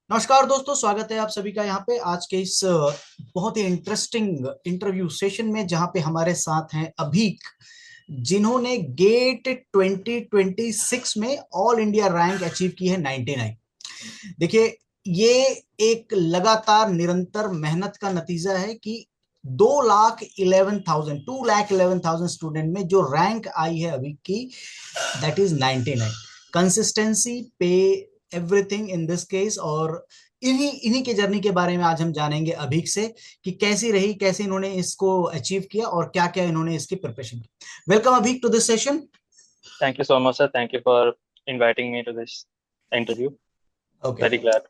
नमस्कार दोस्तों, स्वागत है आप सभी का यहाँ पे आज के इस बहुत ही इंटरेस्टिंग इंटरव्यू सेशन में, जहाँ पे हमारे साथ हैं अभीक, जिन्होंने गेट 2026 में ऑल इंडिया रैंक अचीव की है 99। देखिए, ये एक लगातार निरंतर मेहनत का नतीजा है कि 2,11,000 स्टूडेंट में जो रैंक आई है अभी की, दैट इज 99। कंसिस्टेंसी पे एवरीथिंग इन दिस केस। और इन्हीं इन्हीं के जर्नी के बारे में आज हम जानेंगे अभीक से कि कैसी रही, कैसे इन्होंने इसको अचीव किया और क्या क्या इन्होंने इसकी प्रिपरेशन की। Welcome Abhik to this session. Thank you so much, sir. Thank you for inviting me to this interview. Okay. Very glad.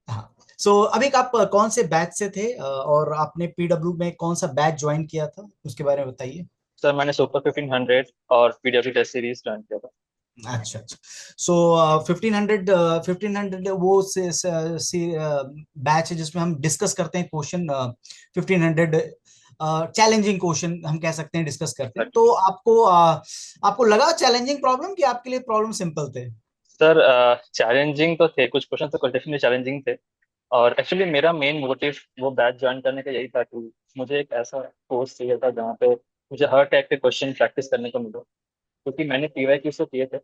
हाँ, सो अभीक, आप कौन से बैच से थे और आपने पीडब्ल्यू में कौन सा बैच ज्वाइन किया था, उसके बारे में बताइए। सर मैंने सुपर 1500 और पीडब्ल्यू टेस्ट सीरीज ज्वाइन किया था। अच्छा अच्छा। सो 1500 वो बैच है जिसमें हम डिस्कस करते हैं क्वेश्चन। 1500 चैलेंजिंग क्वेश्चन हम कह सकते हैं, डिस्कस करते हैं। तो आपको लगा चैलेंजिंग प्रॉब्लम कि आपके लिए प्रॉब्लम सिंपल थे? सर चैलेंजिंग तो थे, कुछ क्वेश्चन तो डेफिनेटली चैलेंजिंग थे। और एक्चुअली मेरा मेन मोटिव वो बैच ज्वाइन करने का यही था कि मुझे एक ऐसा कोर्स चाहिए था जहाँ पे मुझे हर टाइप के क्वेश्चन प्रैक्टिस करने को मिले, क्योंकि मैंने पीवाईक्यू तो किए थे,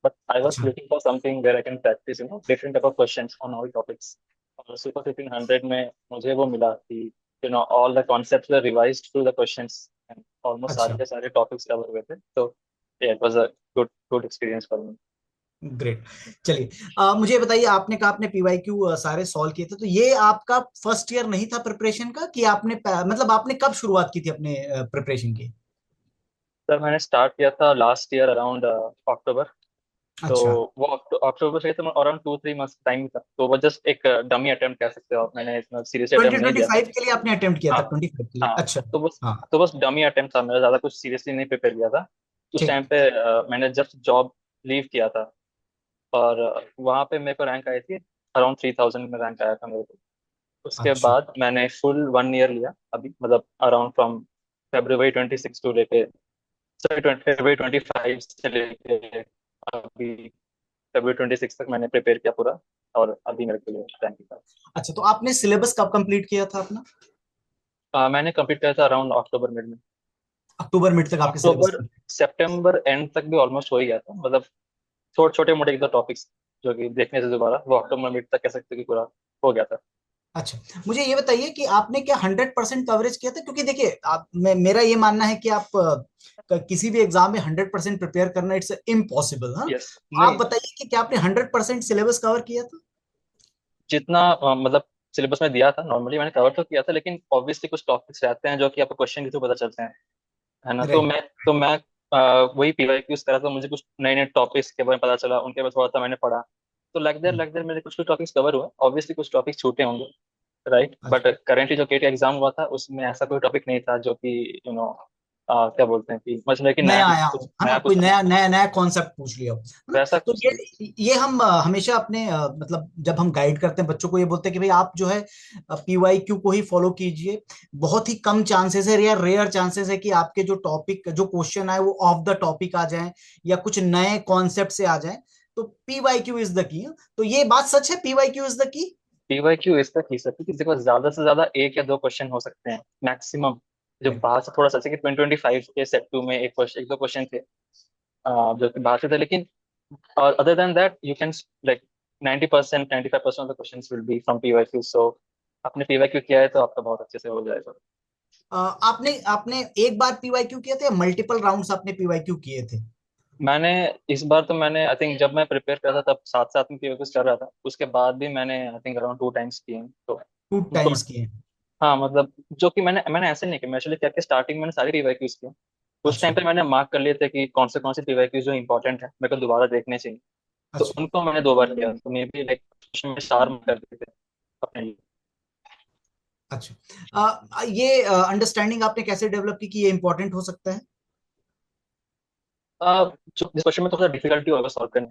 बट आई वाज अच्छा looking for something where I can practice different type of questions on all topics. और सुपर 1500 में मुझे वो मिला कि all the concepts were revised through the questions and almost सारे अच्छा। के सारे टॉपिक्स कवर हुए थे। तो it was a good good experience for me. Great. चलिए, मुझे ये बताइए, आपने कहा आपने पीवाईक्यू सारे सॉल्व किए थे, तो ये आपका फर्स्ट ईयर नहीं था प्रिपरेशन का, कि आपने मतलब आपने कब शुरुआत की थी अपने प्रिपरेशन की? सर मैंने स्टार्ट किया था लास्ट ईयर अराउंड अक्टूबर। तो अच्छा। वो अक्टूबर से तो अराउंड 2-3 मंथ्स टाइम था, तो वो जस्ट एक डमी अटेम्प्ट कह सकते हो आप। मैंने इतना सीरियस अटेम्प्ट नहीं लिया था। 2025 के लिए आपने अटेम्प्ट किया था? हाँ 25 के लिए? हाँ। अच्छा। तो बस हाँ। तो बस डमी अटेम्प्ट था मेरा, ज्यादा कुछ सीरियसली नहीं प्रिपेयर किया था। उस ठीक। टाइम पे मैंने जस्ट जॉब लीव किया था। और वहाँ पे मेरे को रैंक आई थी, अराउंड 3000 में रैंक आया था मेरे को। उसके अच्छा बाद मैंने फुल 1 ईयर लिया अभी, मतलब अराउंड फ्रॉम February 26 टू लेके, सॉरी February 25 से लेके अभी February 26 तक मैंने प्रिपेयर किया पूरा। और अभी मेरे को रैंक था। अच्छा। तो आपने सिलेबस कब कंप्लीट किया था अपना? मैंने कंप्लीट किया था अराउंड अक्टूबर मिड में। अक्टूबर मिड तक आपके syllabus October complete? September and तक भी ऑलमोस्ट हो ही गया था, मतलब छोटे छोटे मोटे एक दो टॉपिक्स जो कि देखने से दोबारा वो अक्टूबर मिड तक कह सकते हैं कि पूरा हो गया था। अच्छा, मुझे ये बताइए कि आपने क्या 100% कवरेज किया था? क्योंकि देखिए, मेरा ये मानना है कि आप किसी भी एग्जाम में 100% प्रिपेयर करना इट्स इम्पॉसिबल। हाँ, यस। आप नहीं, बताइए कि क्या आपने 100% सिलेबस कवर किया था? जितना मतलब सिलेबस में दिया था नॉर्मली मैंने कवर तो किया था, लेकिन ऑब्वियसली कुछ टॉपिक्स रहते हैं जो कि आपको क्वेश्चन के थ्रू पता चलते हैं, है ना। तो राइट। मैं वही पीवाईक्यूज करा, तो मुझे कुछ नए नए टॉपिक्स के बारे में पता चला, उनके बारे में थोड़ा सा मैंने पढ़ा। तो लाइक देयर मेरे कुछ कुछ टॉपिक्स कवर हुए, ऑब्वियसली कुछ टॉपिक्स छूटे होंगे, राइट। अच्छा। बट करेंटली जो केटी एग्जाम हुआ था उसमें ऐसा कोई टॉपिक नहीं था जो कि क्या बोलते हैं कि मतलब कि नया नया कुछ आया हो, कुछ है ना? नया कोई कुछ था। नया नया नया कॉन्सेप्ट पूछ लिया हो, है ना? वैसा तो कुछ नहीं। ये हम हमेशा अपने मतलब जब हम गाइड करते हैं बच्चों को, ये बोलते हैं कि भाई आप जो है पीवाईक्यू को ही फॉलो कीजिए। बहुत ही कम चांसेस है या रेयर चांसेस है कि आपके जो टॉपिक, जो क्वेश्चन आए वो ऑफ द टॉपिक आ जाए या कुछ नए कॉन्सेप्ट से आ जाए। तो पीवाईक्यू इज द की। तो ये बात सच है, PYQ is the key. PYQ इस तक ही सकती, किसी को ज्यादा से ज्यादा एक या दो क्वेश्चन हो सकते हैं मैक्सिमम। जो बाहर से थोड़ा सा, जैसे कि 2025 के सेट टू में एक दो क्वेश्चन थे जो कि बाहर से थे, लेकिन और other than that you can like 90% 95% of the questions will be from PYQ. So आपने पीवाईक्यू किया है तो आपका बहुत अच्छे से हो जाएगा। आपने आपने एक बार पीवाईक्यू किया था या मल्टीपल राउंड्स आपने पीवाईक्यू किए थे? मैंने इस बार तो मैंने आई थिंक जब मैं प्रिपेयर कर रहा था तब साथ साथ में पीवाईक्यूज कर रहा था, उसके बाद भी मैंने आई थिंक अराउंड 2 टाइम्स किए हैं। टू तो टाइम्स किए? हाँ, मतलब जो कि मैंने ऐसे नहीं किया, मैं एक्चुअली क्या कि स्टार्टिंग मैंने सारी पीवाईक्यूज किए। उस टाइम अच्छा पे मैंने मार्क कर लिए थे कि कौन से पीवाईक्यूज जो इंपॉर्टेंट है मेरे को दोबारा देखने चाहिए। तो अच्छा। उनको मैंने 2 बार किया, तो मे बी लाइक में 4 मार्क कर दिए थे अपने लिए। अच्छा। ये अंडरस्टैंडिंग आपने कैसे डेवलप की कि ये इंपॉर्टेंट हो सकता है? जो जिस क्वेश्चन में थोड़ा डिफिकल्टी होगा सॉल्व करने,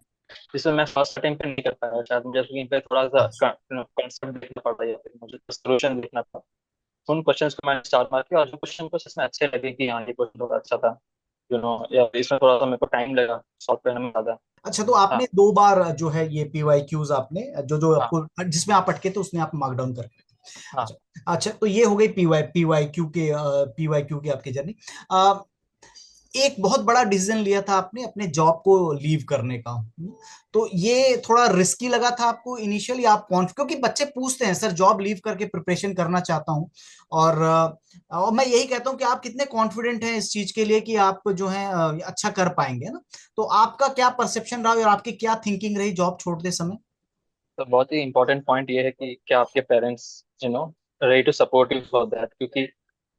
जिसमें मैं फर्स्ट अटेम्प्ट पे नहीं कर पाया शायद, मुझे कहीं पे थोड़ा सा अच्छा। कॉन्सेप्ट देखना पड़ा या फिर मुझे सोल्यूशन देखना था। उन क्वेश्चंस को मैंने 4 मार्क किया, और जो क्वेश्चन को सच में अच्छे लगे कि हाँ ये क्वेश्चन थोड़ा अच्छा था, या इसमें थोड़ा सा मेरे को टाइम लगा सॉल्व करने में ज़्यादा। अच्छा, तो आपने हाँ। 2 बार जो है ये पीवाईक्यूज आपने जो जो हाँ। आपको जिसमें आप अटके थे उसमें आप मार्कडाउन कर। हाँ। अच्छा अच्छा, तो ये हो गई पीवाईक्यू के आपकी जर्नी। एक बहुत बड़ा डिसीजन लिया था आपने अपने जॉब को लीव करने का। तो ये थोड़ा रिस्की लगा था आपको इनिशियली? आप कौन, क्योंकि बच्चे पूछते हैं सर जॉब लीव करके प्रिपरेशन करना चाहता हूँ, और मैं यही कहता हूँ कि आप कितने कॉन्फिडेंट हैं इस चीज के लिए कि आप जो है अच्छा कर पाएंगे ना? तो आपका क्या परसेप्शन रहा और आपकी क्या थिंकिंग रही जॉब छोड़ते समय? तो बहुत ही इंपॉर्टेंट पॉइंट ये है कि क्या आपके parents ready to support you for that, क्योंकि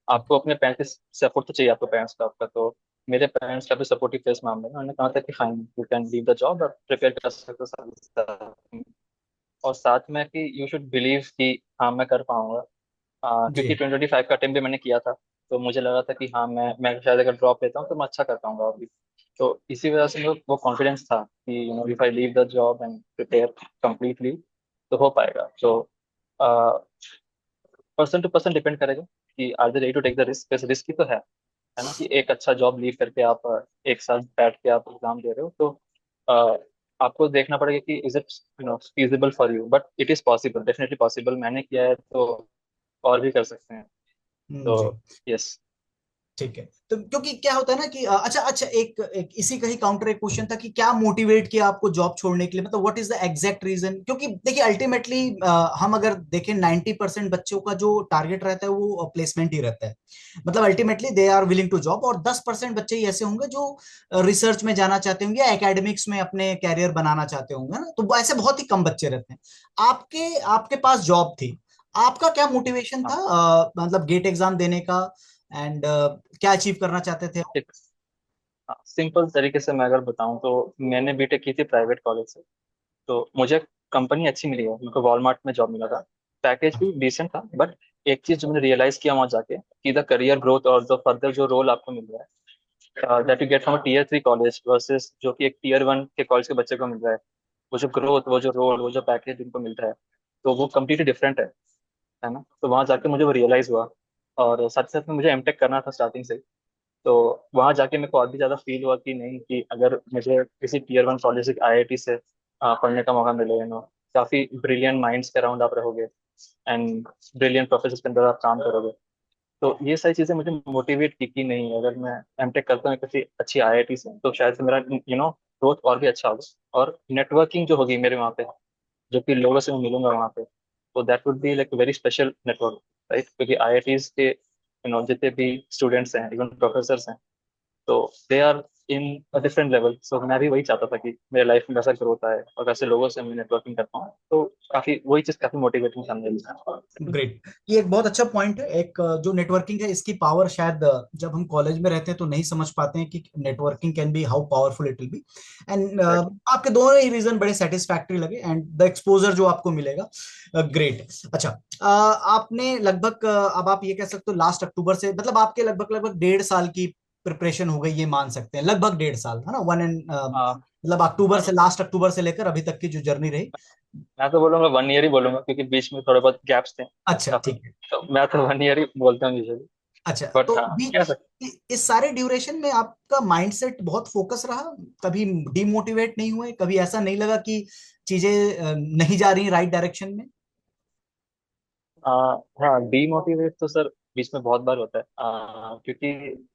आपको अपने पेरेंट्स से सपोर्ट तो चाहिए, आपको पेरेंट्स का आपका। तो मेरे पेरेंट्स काफी सपोर्टिव थे इस मामले में। उन्होंने कहा था कि fine, you can leave the job और प्रिपेयर कर सकते हो साथ। और साथ में कि यू शुड बिलीव कि हाँ मैं कर पाऊंगा। क्योंकि जी। 2025 का अटेम्प्ट भी मैंने किया था, तो मुझे लगा था कि हाँ मैं शायद अगर ड्रॉप लेता हूँ तो मैं अच्छा कर पाऊंगा अभी। तो इसी वजह से मेरे को वो कॉन्फिडेंस था कि if I leave the job and prepare completely तो हो पाएगा। तो पर्सन टू पर्सन डिपेंड करेगा कि are they ready to take the risk. वैसे रिस्क ही तो है ना, कि एक अच्छा जॉब लीव करके आप एक साल बैठ के आप एग्जाम दे रहे हो। तो अ, आपको देखना पड़ेगा कि is it feasible for you, but it is possible, definitely possible. मैंने किया है तो और भी कर सकते हैं। जी। तो यस। ठीक है। तो क्योंकि क्या होता है ना कि अच्छा अच्छा, एक इसी का ही काउंटर एक क्वेश्चन था कि क्या मोटिवेट किया आपको जॉब छोड़ने के लिए, मतलब what is the exact reason? क्योंकि देखिए अल्टीमेटली हम अगर देखें 90% बच्चों का जो टारगेट रहता है वो प्लेसमेंट ही रहता है। मतलब ultimately they are willing to job, और 10% बच्चे ही ऐसे होंगे जो रिसर्च में जाना चाहते होंगे या एकेडमिक्स में अपने कैरियर बनाना चाहते होंगे ना, तो ऐसे बहुत ही कम बच्चे रहते हैं। आपके आपके पास जॉब थी, आपका क्या मोटिवेशन था हाँ। मतलब गेट एग्जाम देने का, एंड क्या अचीव करना चाहते थे? ठीक। हाँ, सिंपल तरीके से मैं अगर बताऊं तो मैंने बीटेक की थी प्राइवेट कॉलेज से। तो मुझे कंपनी अच्छी मिली है, मेरे को वॉलमार्ट में जॉब मिला था। पैकेज भी डिसेंट था, बट एक चीज जो मैंने रियलाइज किया वहां जाके कि द करियर ग्रोथ और जो फर्दर जो रोल आपको मिल रहा है that you get from tier 3 college versus जो कि एक टीयर 1 के कॉलेज के बच्चे को मिल रहा है, वो जो ग्रोथ, वो जो रोल, वो जो पैकेज इनको मिल रहा है, तो वो कम्प्लीटली डिफरेंट है ना। तो वहां जाके मुझे वो रियलाइज हुआ। और साथ साथ में मुझे एमटेक करना था स्टार्टिंग से। तो वहां जाके मेरे को और भी ज्यादा फील हुआ कि नहीं, कि अगर मुझे किसी टीयर 1 कॉलेज से आईआईटी से पढ़ने का मौका मिले, काफी ब्रिलियंट माइंड्स के अराउंड आप रहोगे एंड ब्रिलियंट प्रोफेसर के अंदर आप काम करोगे। तो ये सारी चीजें मुझे मोटिवेट की कि नहीं, अगर मैं एमटेक करता हूँ किसी अच्छी आईआईटी से तो शायद से मेरा ग्रोथ और भी अच्छा होगा, और नेटवर्किंग जो होगी मेरे वहाँ पे, जो कि लोगों से मैं मिलूंगा वहाँ पे, तो that would be like very special network, right. क्योंकि आईआईटीज के जितने भी स्टूडेंट्स हैं, इवन प्रोफेसर हैं, तो they are in a different level. So मैं भी वही चाहता था कि मेरे लाइफ में वैसा ग्रोथ आए और वैसे लोगों से मैं नेटवर्किंग कर पाऊँ। तो काफी वही चीज काफी मोटिवेटिंग सामने लगी। ग्रेट। ये एक बहुत अच्छा पॉइंट है। एक जो नेटवर्किंग है इसकी पावर शायद जब हम कॉलेज में रहते हैं तो नहीं समझ पाते हैं कि networking can be how powerful it will be. And Exactly. आपके दोनों ही रीजन बड़े सेटिस्फैक्टरी लगे, एंड द एक्सपोजर जो आपको मिलेगा ग्रेट। अच्छा, आपने लगभग अब आप ये कह सकते हो लास्ट अक्टूबर से, मतलब आपके लगभग लगभग 1.5 साल की प्रिपरेशन हो गई, ये मान सकते हैं लगभग 1.5 साल है ना, वन एंड हाँ। मतलब अक्टूबर से, लास्ट अक्टूबर से लेकर अभी तक की जो जर्नी रही। मैं तो बोलूंगा 1 ईयर ही बोलूंगा, क्योंकि बीच में थोड़े बहुत गैप्स थे अच्छा काफी। ठीक है। तो मैं तो 1 ईयर ही बोलता हूँ यूजुअली। अच्छा, बट तो हाँ, भी क्या सकते। इस सारे ड्यूरेशन में आपका माइंडसेट बहुत फोकस रहा? कभी डिमोटिवेट नहीं हुए? कभी ऐसा नहीं लगा कि चीजें नहीं जा रही राइट डायरेक्शन में? हाँ, डीमोटिवेट तो सर बीच में बहुत बार होता है। क्योंकि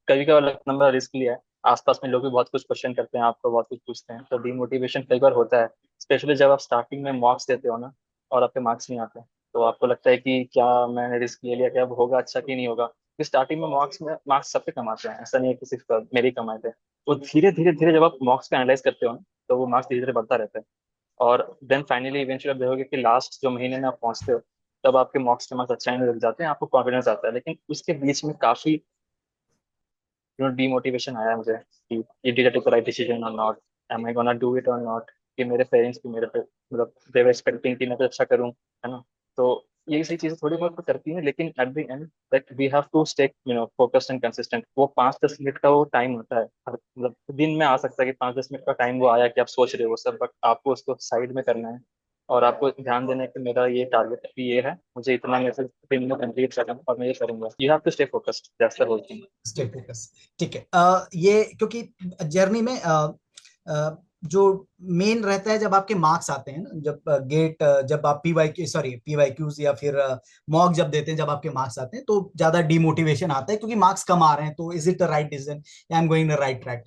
कभी कभार लगता है रिस्क लिया है, आसपास में लोग भी बहुत कुछ क्वेश्चन करते हैं, आपको बहुत कुछ पूछते हैं, तो डीमोटिवेशन कई बार होता है। स्पेशली जब आप स्टार्टिंग में मार्क्स देते हो ना, और आपके मार्क्स नहीं आते, तो आपको लगता है कि क्या मैंने रिस्क ले लिया, क्या अब होगा अच्छा कि नहीं होगा। कि स्टार्टिंग में मार्क्स सबके कम आते हैं, ऐसा नहीं है कि सिर्फ मेरे ही कम आए थे। तो धीरे धीरे धीरे जब आप मार्क्स को एनालाइज करते हो ना, तो वो मार्क्स धीरे धीरे बढ़ता रहता है। और देन फाइनली इवेंचुअली आप देखोगे कि लास्ट जो महीने में आप पहुंचते हो, तब आपके मॉक्स के मार्क्स अच्छे आने लग जाते हैं, आपको कॉन्फिडेंस आता है। लेकिन उसके बीच में काफी डीमोटिवेशन आया मुझे कि ये did I take the right decision or not, am I gonna do it or not. कि मेरे पेरेंट्स भी मेरे पे मतलब दे वर एक्सपेक्टिंग कि मैं कुछ अच्छा करूं, है ना। तो यही सही चीजें थोड़ी बहुत तो करती हैं, लेकिन at the end that we have to stay focused and consistent. वो 5-10 मिनट का वो टाइम होता है मतलब दिन में आ सकता है कि 5-10 मिनट का टाइम वो आया कि आप सोच रहे हो वो सब, बट आपको उसको साइड में करना है और आपको ध्यान देना है कि मेरा ये टारगेट अभी ये है, मुझे इतना मेरे से दिन में कंप्लीट करना है और मैं ये करूंगा। You have to stay focused, that's the whole thing. Stay focus. ठीक है। ये क्योंकि जर्नी में जो मेन रहता है जब आपके मार्क्स आते हैं ना, जब गेट जब आप पीवाई सॉरी पीवाईक्यूज या फिर मॉक जब देते हैं, जब आपके मार्क्स आते हैं तो ज्यादा डिमोटिवेशन आता है क्योंकि मार्क्स कम आ रहे हैं, तो is it the right decision, I am going the right track.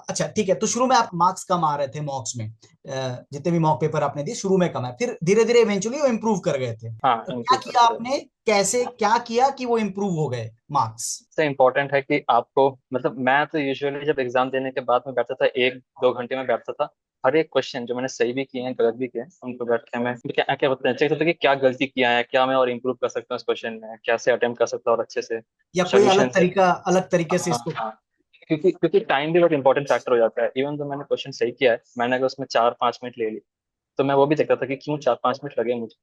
अच्छा ठीक है, तो शुरू में आप मार्क्स कम आ रहे थे मॉक्स में, जितने भी मॉक पेपर आपने दिए शुरू में कम है, फिर धीरे धीरे इवेंचुअली वो इम्प्रूव कर गए थे, हाँ, तो क्या इम्प्रूव किया करते रहे। आपने, कैसे क्या किया कि वो इम्प्रूव हो गए मार्क्स? सबसे इम्पोर्टेंट है कि आपको, मतलब मैं तो यूजुअली जब एग्जाम देने के बाद में बैठता था, 1-2 घंटे में बैठता था, हर एक क्वेश्चन जो मैंने सही भी किए हैं गलत भी किए हैं उनको बैठ के मैं क्या क्या बताना चाहिए था कि क्या गलती किया है, क्या मैं और इम्प्रूव कर सकता हूँ इस क्वेश्चन में, कैसे अटेम्प्ट कर सकता हूँ और अच्छे से या कोई सोल्यूशन अलग से। तरीका, अलग तरीके से हाँ इसको? हाँ, क्योंकि क्योंकि टाइम भी बहुत इंपॉर्टेंट फैक्टर हो जाता है। इवन तो मैंने क्वेश्चन सही किया है, मैंने अगर उसमें 4-5 मिनट ले ली, तो मैं वो भी देखता था कि क्यों 4-5 मिनट लगे मुझे,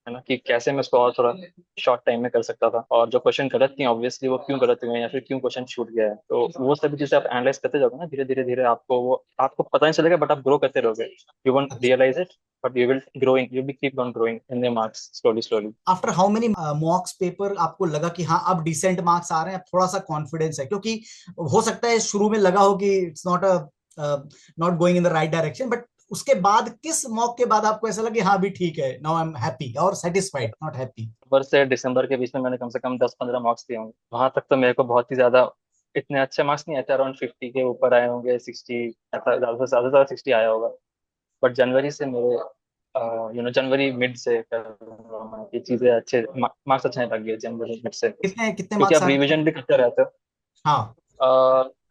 है ना, कि कैसे मैं उसको और थोड़ा शॉर्ट टाइम में कर सकता था, और जो क्वेश्चन गलत किए ऑब्वियसली वो क्यों गलत हुए हैं या फिर क्यों क्वेश्चन छूट गया है। तो वो सभी चीजें आप एनालाइज करते जाओगे ना, धीरे धीरे धीरे आपको वो, आपको पता नहीं चलेगा बट आप ग्रो करते रहोगे। यू वोंट अच्छा, realise it, but you will growing, you will keep on growing in your marks slowly slowly. After how many mocks paper आपको लगा कि हाँ अब डिसेंट मार्क्स आ रहे हैं, अब थोड़ा सा कॉन्फिडेंस है? क्योंकि हो सकता है शुरू में लगा हो कि it's not not going in the right direction, but उसके बाद किस मॉक के बाद आपको ऐसा लगा कि हाँ भी ठीक है, नाउ आई एम हैप्पी और सेटिस्फाइड, नॉट हैप्पी? नवंबर से दिसंबर के बीच में मैंने कम से कम 10-15 मार्क्स दिए होंगे। वहां तक तो मेरे को बहुत ही ज्यादा इतने अच्छे मार्क्स नहीं आए थे, अराउंड 50 के ऊपर आए होंगे, 60, ऐसा ज्यादा 60 आया होगा। बट जनवरी से मेरे जनवरी मिड से ये चीजें अच्छे मार्क्स अच्छे आने लग गए जनवरी मिड से, कितने कितने क्योंकि मार्क्स आप आ रहे थे? रिवीजन भी करते रहते हो। हाँ।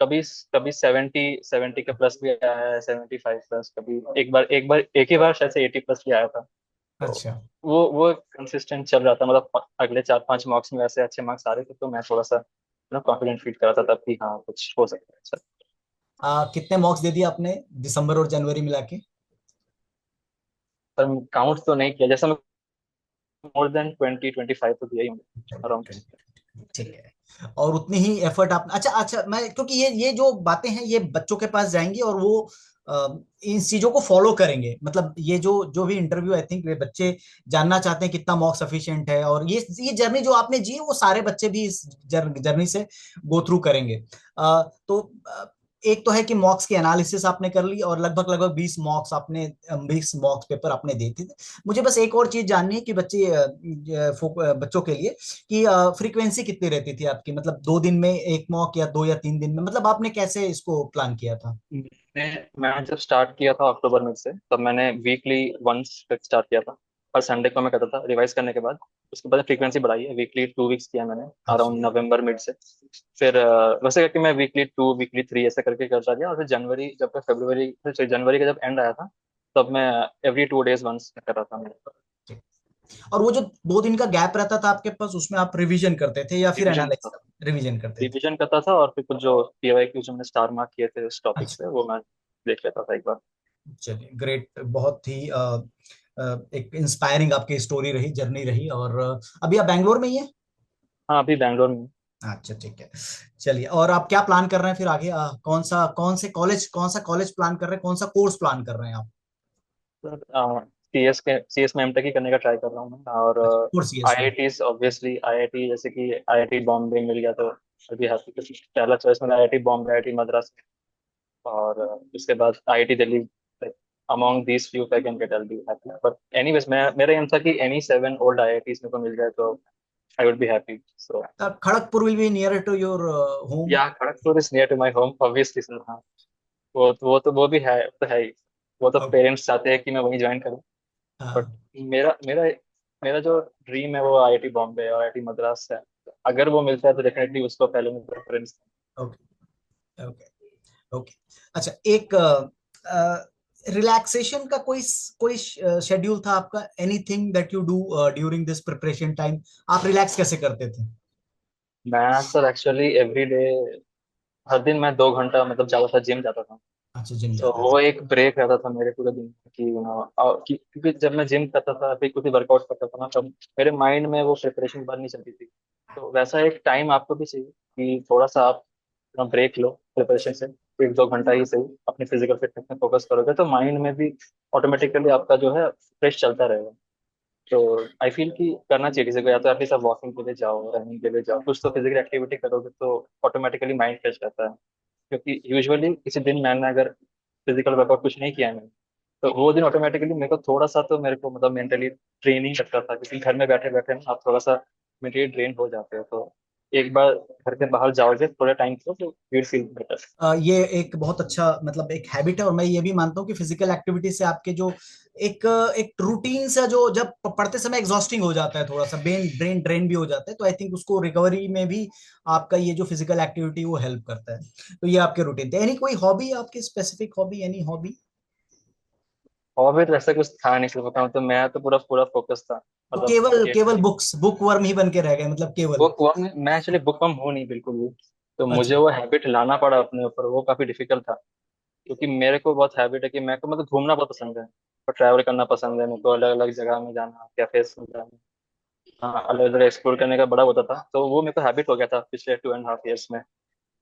कभी कभी 70 के प्लस भी आया है, 75 प्लस, कभी एक ही बार शायद से 80 प्लस भी आया था। तो अच्छा। वो कंसिस्टेंट चल रहा था, मतलब अगले 4-5 मार्क्स में वैसे अच्छे मार्क्स आ रहे थे, तो मैं थोड़ा सा कॉन्फिडेंट फील कर रहा था तब कि हाँ कुछ हो सकता है सर। कितने मॉक्स दे दिए आपने दिसंबर और जनवरी मिला के? पर काउंट तो नहीं किया, जैसा मैं मोर देन 20-25 तो दिया ही अराउंड। ठीक है। और उतनी ही एफर्ट आप, अच्छा अच्छा, मैं क्योंकि ये जो बातें हैं ये बच्चों के पास जाएंगी और वो इन चीजों को फॉलो करेंगे, मतलब ये जो जो भी इंटरव्यू, आई थिंक वे बच्चे जानना चाहते हैं कितना मॉक सफिशिएंट है, और ये जर्नी जो आपने जी है, वो सारे बच्चे भी इस जर्नी से गो थ्रू करेंगे। तो एक तो है कि मॉक्स की एनालिसिस आपने कर ली और लगभग लगभग 20 मॉक्स आपने, 20 मॉक्स पेपर आपने दे थे। मुझे बस एक और चीज जाननी है कि बच्चों के लिए कि फ्रीक्वेंसी कितनी रहती थी आपकी, मतलब 2 दिन में एक मॉक या 2 या 3 दिन में, मतलब आपने कैसे इसको प्लान किया था? मैं जब स्टार्ट किया था अक्टूबर मिड से, तब मैंने वीकली वंस तक स्टार्ट किया था, और संडे को मैं करता था रिवाइज करने के बाद। उसके बाद फ्रीक्वेंसी बढ़ाई है, वीकली 2 वीक्स किया मैंने अच्छा। अराउंड नवंबर मिड से। फिर वैसे करके मैं वीकली 2 वीकली 3 ऐसे करके करता गया, और फिर जनवरी जब फरवरी सॉरी जनवरी का जब एंड आया था, तब मैं एवरी 2 डेज वंस कर रहा था मैं। ठीक। और वो जो 2 दिन का गैप रहता था आपके पास, उसमें आप रिवीजन करते थे या फिर रिविजन एनालाइज, रिवीजन करते थे? रिविजन करता था, और फिर कुछ जो पीवाईक्यू जो मैंने स्टार मार्क किए थे उस टॉपिक अच्छा। पे, वो मैं देख लेता था एक बार। चलिए ग्रेट, बहुत ही एक इंस्पायरिंग आपकी स्टोरी रही, जर्नी रही। और अभी आप बैंगलोर में ही है? हाँ, अभी बैंगलोर में। अच्छा ठीक है। चलिए, और आप क्या प्लान कर रहे हैं फिर आगे, कौन सा कॉलेज प्लान कर रहे हैं, कौन सा कोर्स प्लान कर रहे हैं आप? सीएस में एमटेक ही करने का ट्राई कर रहा हूँ मैं, और अच्छा, कोर्स सीएस में। आईआईटी ऑब्वियसली, आईआईटी जैसे कि आईआईटी बॉम्बे मिल गया तो अभी हैप्पी। पहला चॉइस मेरा आईआईटी बॉम्बे, आईआईटी मद्रास में, और उसके बाद IIT Delhi. Among these few I can get, I be happy. But anyways, मैं मेरा एम था कि एनी 7 ओल्ड आईआईटीज मेरे को मिल जाए तो I would be happy. So Kharagpur will be near to your home? Yeah, Kharagpur is near to my home obviously sir. हाँ, वो भी है, तो है ही। वो तो पेरेंट्स चाहते हैं कि मैं वहीं ज्वाइन करूँ, बट मेरा मेरा मेरा जो ड्रीम है वो आईआईटी बॉम्बे और आईआईटी मद्रास है। अगर वो मिलता है तो डेफिनेटली उसको पहले मैं प्रेफरेंस। Okay okay okay. अच्छा, एक रिलैक्सेशन का कोई कोई शेड्यूल था आपका, anything that you do during this preparation time? आप रिलैक्स कैसे करते थे? मैं सर एक्चुअली एवरी डे, हर दिन मैं 2 घंटा मतलब ज्यादा था जिम जाता था। अच्छा, जिम तो जाते थे। वो एक ब्रेक रहता था मेरे पूरे दिन की, क्योंकि जब मैं जिम करता था फिर कुछ वर्कआउट करता था ना, तब मेरे माइंड में वो प्रिपरेशन बात नहीं चलती थी। तो वैसा एक टाइम आपको भी चाहिए कि थोड़ा सा आप ब्रेक लो प्रिपरेशन से, एक दो घंटा ही सही अपनी फिजिकल फिटनेस में फोकस करोगे तो माइंड में भी ऑटोमेटिकली आपका जो है फ्रेश चलता रहेगा। तो आई फील कि करना चाहिए किसी को, या तो एटलीस्ट आप वॉकिंग के लिए जाओ, रनिंग के लिए जाओ, कुछ तो फिजिकल एक्टिविटी करोगे तो ऑटोमेटिकली माइंड फ्रेश रहता है। क्योंकि यूजुअली किसी दिन मैंने अगर फिजिकल वर्कआउट कुछ नहीं किया है मैंने, तो वो दिन ऑटोमेटिकली मेरे को थोड़ा सा तो मेरे को मतलब मेंटली ट्रेनिंग करता था, क्योंकि घर में बैठे बैठे ना आप थोड़ा सा मेंटली ड्रेन हो जाते हो। तो एक बार घर के बाहर जाओगे थोड़े टाइम को तो यू फील बेटर। ये एक बहुत अच्छा मतलब एक हैबिट है, और मैं ये भी मानता हूँ कि फिजिकल एक्टिविटी से आपके जो एक एक रूटीन सा जो जब पढ़ते समय एग्जॉस्टिंग हो जाता है, थोड़ा सा ब्रेन ब्रेन ड्रेन भी हो जाता है, तो आई थिंक उसको रिकवरी में भी आपका ये जो फिजिकल एक्टिविटी वो हेल्प करता है। तो ये आपके रूटीन थे। एनी कोई हॉबी आपकी, specific hobby, any hobby? Hobby तो ऐसा कुछ था नहीं, सच बताऊं तो मैं तो पूरा पूरा फोकस था तो मतलब केवल ये केवल बुक्स, बुक वर्म ही बन के रह गए, मतलब केवल? Book worm. मैं एक्चुअली बुक वर्म हूँ नहीं बिल्कुल भी, तो मुझे अच्छा। वो हैबिट लाना पड़ा अपने ऊपर, वो काफी डिफिकल्ट था। क्योंकि मेरे को बहुत हैबिट है कि मेरे को मतलब घूमना बहुत पसंद है और ट्रैवल करना पसंद है, मेरे को अलग अलग जगह में जाना, कैफेज में जाना, हाँ अलग अलग एक्सप्लोर करने का बड़ा होता था। तो वो मेरे को हैबिट हो गया था पिछले 2.5 years में।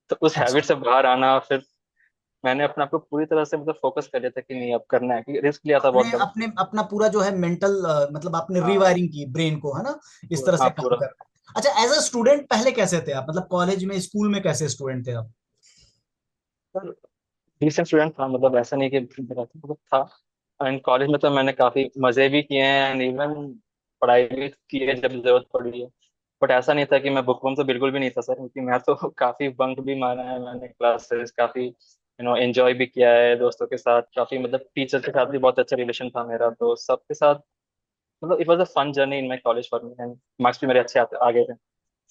तो उस अच्छा, हैबिट से बाहर आना, फिर मैंने अपने आप को पूरी तरह से मतलब फोकस कर लिया था कि नहीं अब करना है, क्योंकि रिस्क लिया था बहुत अपने बड़ा। अपने अपना पूरा जो है मेंटल, मतलब आपने हाँ रीवायरिंग की ब्रेन को, है ना? इस तरह हाँ से काम पूरा। कर। अच्छा, एज अ स्टूडेंट पहले कैसे थे आप, मतलब कॉलेज में, स्कूल में कैसे स्टूडेंट थे आप? डिसेंट स्टूडेंट था, मतलब ऐसा नहीं कि मेरा था, मतलब था। एंड कॉलेज में तो मैंने काफी मजे भी किए हैं एंड इवन पढ़ाई भी की है जब जरूरत पड़ी है। बट ऐसा नहीं था कि मैं बुक तो बिल्कुल भी नहीं था सर, क्योंकि मैं तो काफी बंक भी मारा है मैंने क्लासेस, काफी एंजॉय भी किया है दोस्तों के साथ, काफी मतलब टीचर के साथ भी बहुत अच्छा रिलेशन था मेरा, तो सबके साथ मतलब it was a fun journey in my college for me, and marks भी मेरे अच्छे आ गए थे।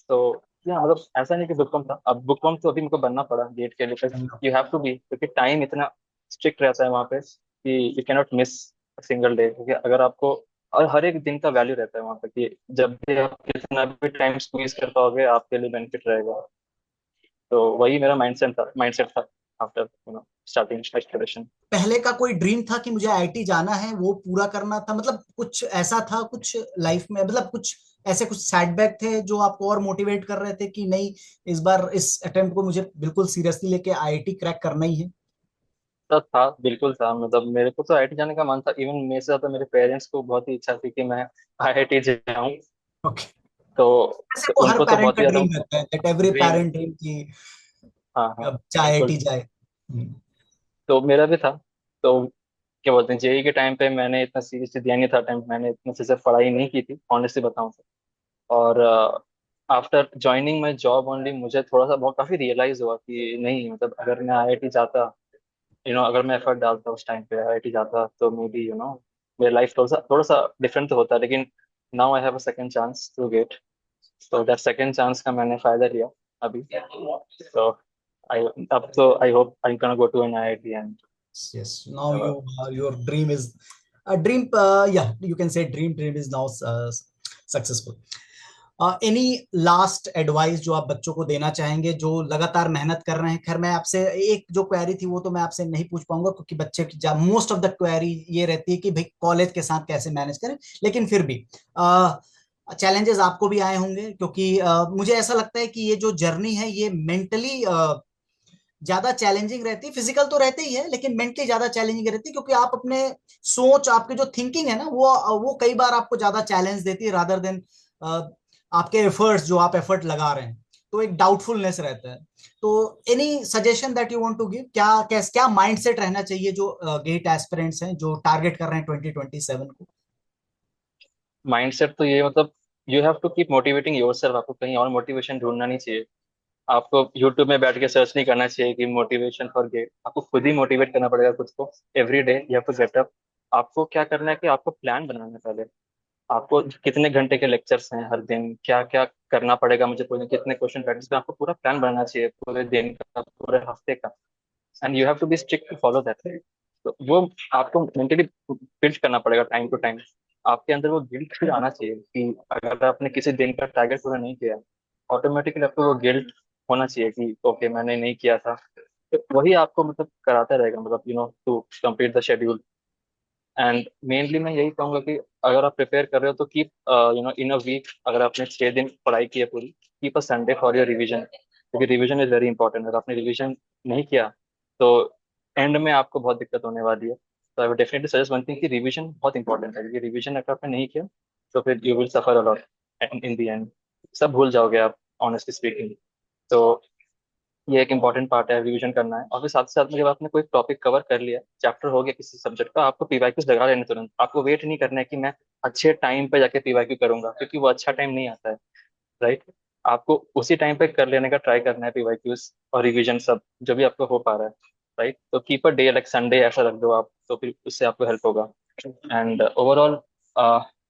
तो या मतलब ऐसा नहीं कि बुककम था, अब बुककम तो अभी मुझे बनना पड़ा गेट के लिए, यू हैव टू बी, क्योंकि टाइम इतना स्ट्रिक्ट रहता है वहाँ पे कि you can not miss single day, क्योंकि अगर आपको और हर एक दिन का वैल्यू रहता है वहाँ पे कि जब भी आप कितना भी टाइम स्क्वीज कर पाओगे आपके लिए बेनिफिट रहेगा। तो वही मेरा माइंडसेट था आफ्टर स्टार्टिंग एक्सप्लोरेशन। पहले का कोई ड्रीम था कि मुझे आईआईटी जाना है, वो पूरा करना था, मतलब कुछ ऐसा था कुछ लाइफ में, मतलब कुछ ऐसे कुछ सेटबैक थे जो आपको और मोटिवेट कर रहे थे कि नहीं, इस बार इस अटेम्प्ट को मुझे बिल्कुल सीरियसली लेके आईआईटी क्रैक करना ही है? तो था, बिल्कुल था, मतलब मेरे को तो आईआईटी जाने का मन था, इवन मेरे से ज्यादा मेरे पेरेंट्स को बहुत ही इच्छा थी कि मैं आईआईटी जाऊं। ओके। तो, ऐसे तो वो हर उनको तो पेरेंट बहुत का ही ज्यादा ड्रीम रहता है, that every dream. Parent dream की हाँ हाँ अब चाहे बिल्कुल। आईआईटी जाए। तो मेरा भी था। तो क्या बोलते हैं, जेई के टाइम पे मैंने इतना सीरियसली दिया नहीं था टाइम, मैंने इतने से पढ़ाई नहीं की थी ऑनेस्टली बताऊं तो। और after joining my job only मुझे थोड़ा सा बहुत काफी रियलाइज हुआ कि नहीं मतलब अगर मैं आईआईटी जाता, अगर मैं एफर्ट डालता उस टाइम पे आईआईटी जाता तो मे बी मेरा लाइफ थोड़ा सा डिफरेंट तो होता, लेकिन now I have a second chance to get, तो दैट सेकंड चांस का मैंने फायदा लिया अभी। तो आई अब तो I hope I can go to an IIT and Yes, now your dream is a dream. Yeah, you can say dream is now successful. Any last advice जो आप बच्चों को देना चाहेंगे जो लगातार मेहनत कर रहे हैं? खैर, मैं आपसे एक जो क्वेरी थी वो तो मैं आपसे नहीं पूछ पाऊंगा, क्योंकि बच्चे की मोस्ट ऑफ द क्वेरी ये रहती है कि भाई कॉलेज के साथ कैसे मैनेज करें। लेकिन फिर भी चैलेंजेस आपको भी आए होंगे, क्योंकि मुझे ऐसा लगता है कि ये जो जर्नी है ये मेंटली ज्यादा चैलेंजिंग रहती है। फिजिकल तो रहते ही है, लेकिन मेंटली ज्यादा चैलेंजिंग रहती है, क्योंकि आप अपने सोच, आपके जो थिंकिंग है ना, वो कई बार आपको ज्यादा चैलेंज देती है रादर देन आपके एफर्ट्स, जो आप एफर्ट लगा रहे हैं। तो एक डाउटफुलनेस रहता है। तो any suggestion that you want to give, क्या माइंडसेट रहना चाहिए जो गेट एस्पिरेंट्स हैं जो टारगेट कर रहे हैं 2027 को? माइंडसेट तो ये मतलब you have to keep motivating yourself, आपको कहीं और मोटिवेशन ढूंढना नहीं चाहिए। आपको यूट्यूब में बैठ के सर्च नहीं करना चाहिए कि मोटिवेशन फॉर गेट, आपको खुद ही मोटिवेट करना पड़ेगा खुद को। Every day you have to get up. आपको क्या करना है कि आपको प्लान बनाना है पहले, आपको कितने घंटे के लेक्चर्स हैं हर दिन, क्या क्या करना पड़ेगा मुझे, पूरे कितने क्वेश्चन प्रैक्टिस में, आपको पूरा प्लान बनाना चाहिए पूरे दिन का, पूरे हफ्ते का। And you have to be strict to follow that. तो वो आपको मेंटली बिल्ड करना पड़ेगा टाइम टू टाइम। आपके अंदर वो गिल्ट फिर आना चाहिए कि अगर आपने किसी दिन का टारगेट पूरा नहीं किया, ऑटोमेटिकली आपको वो गिल्ट होना चाहिए कि ओके मैंने नहीं किया था। तो वही आपको मतलब कराता रहेगा, मतलब to complete the schedule. And mainly मैं यही कहूंगा कि अगर आप प्रिपेयर कर रहे हो तो कीप इन अ वीक, अगर आपने 6 दिन पढ़ाई की है पूरी, keep a Sunday for your revision, क्योंकि रिवीजन इज वेरी इंपॉर्टेंट। अगर आपने रिवीजन नहीं किया तो एंड में आपको बहुत दिक्कत होने वाली है। तो I would definitely suggest one thing कि रिवीजन बहुत इंपॉर्टेंट है, क्योंकि रिवीजन अगर आपने नहीं किया तो फिर you will suffer a lot in the and, सब भूल जाओगे आप, ऑनेस्टली स्पीकिंग। तो ये एक इंपॉर्टेंट पार्ट है, रिवीजन करना है। और फिर साथ साथ में जब आपने कोई टॉपिक कवर कर लिया, चैप्टर हो गया किसी सब्जेक्ट का, आपको पीवाईक्यूज लगा लेने तुरंत। आपको वेट नहीं करना है कि मैं अच्छे टाइम पे जाके पीवाईक्यू करूंगा, क्योंकि वो अच्छा टाइम नहीं आता है, राइट। आपको उसी टाइम पे कर लेने का ट्राई करना है पीवाईक्यूज और रिवीजन सब, जो भी आपको हो पा रहा है, राइट। तो keep a day like Sunday ऐसा रख दो आप, तो फिर उससे आपको हेल्प होगा। एंड ओवरऑल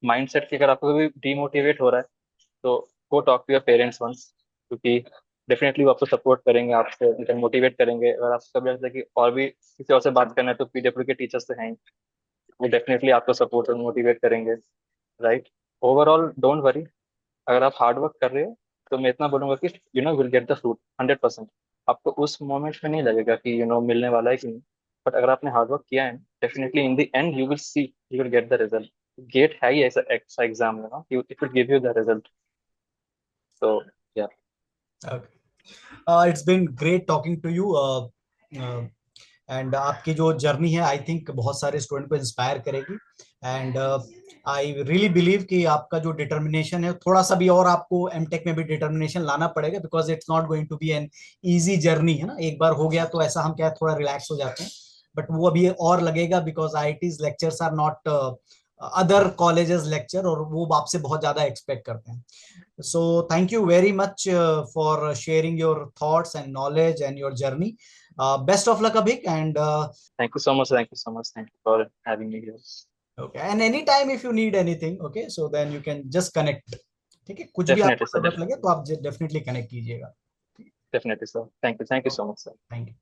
माइंड सेट की, अगर आपको भी डीमोटिवेट हो रहा है तो go talk to your parents once, क्योंकि डेफिनेटली वो आपको सपोर्ट करेंगे, आपसे मोटिवेट करेंगे। अगर आपको कभी लगता है कि और भी किसी और से बात करना है, तो पीडब्ल्यू के टीचर्स तो हैं ही, वो डेफिनेटली आपको सपोर्ट और मोटिवेट करेंगे, राइट। ओवरऑल डोंट वरी, अगर आप हार्ड वर्क कर रहे हो तो मैं इतना बोलूंगा कि विल गेट द फ्रूट 100%। आपको उस मोमेंट में नहीं लगेगा कि मिलने वाला है कि नहीं, बट अगर आपने हार्ड वर्क किया है, definitely in the end you will see, you will get the result. Get है ही ऐसा ऐसा एग्जाम है ना, it will give you the result. तो yeah it's been great talking to you, and आपकी जो जर्नी है आई थिंक बहुत सारे स्टूडेंट को इंस्पायर करेगी। एंड आई रियली बिलीव कि आपका जो डिटर्मिनेशन है, थोड़ा सा भी और आपको एमटेक में भी डिटर्मिनेशन लाना पड़ेगा, because it's not going to be an easy journey, है ना। एक बार हो गया तो ऐसा हम क्या है, थोड़ा रिलैक्स हो जाते हैं, बट वो अभी और लगेगा, because IITs lectures are not other colleges lecture, और वो आपसे बहुत ज्यादा एक्सपेक्ट करते हैं। So thank you very much for sharing your thoughts and knowledge and your journey. Best of luck, Abhik, and thank you so much, thank you so much, thank you for having me here. okay. And anytime if you need anything, okay, so then you can just connect. ठीक है, कुछ भी definitely आपको sir, जरूरत लगे तो आप definitely connect कीजिएगा। Definitely sir, thank you so much sir. Thank you.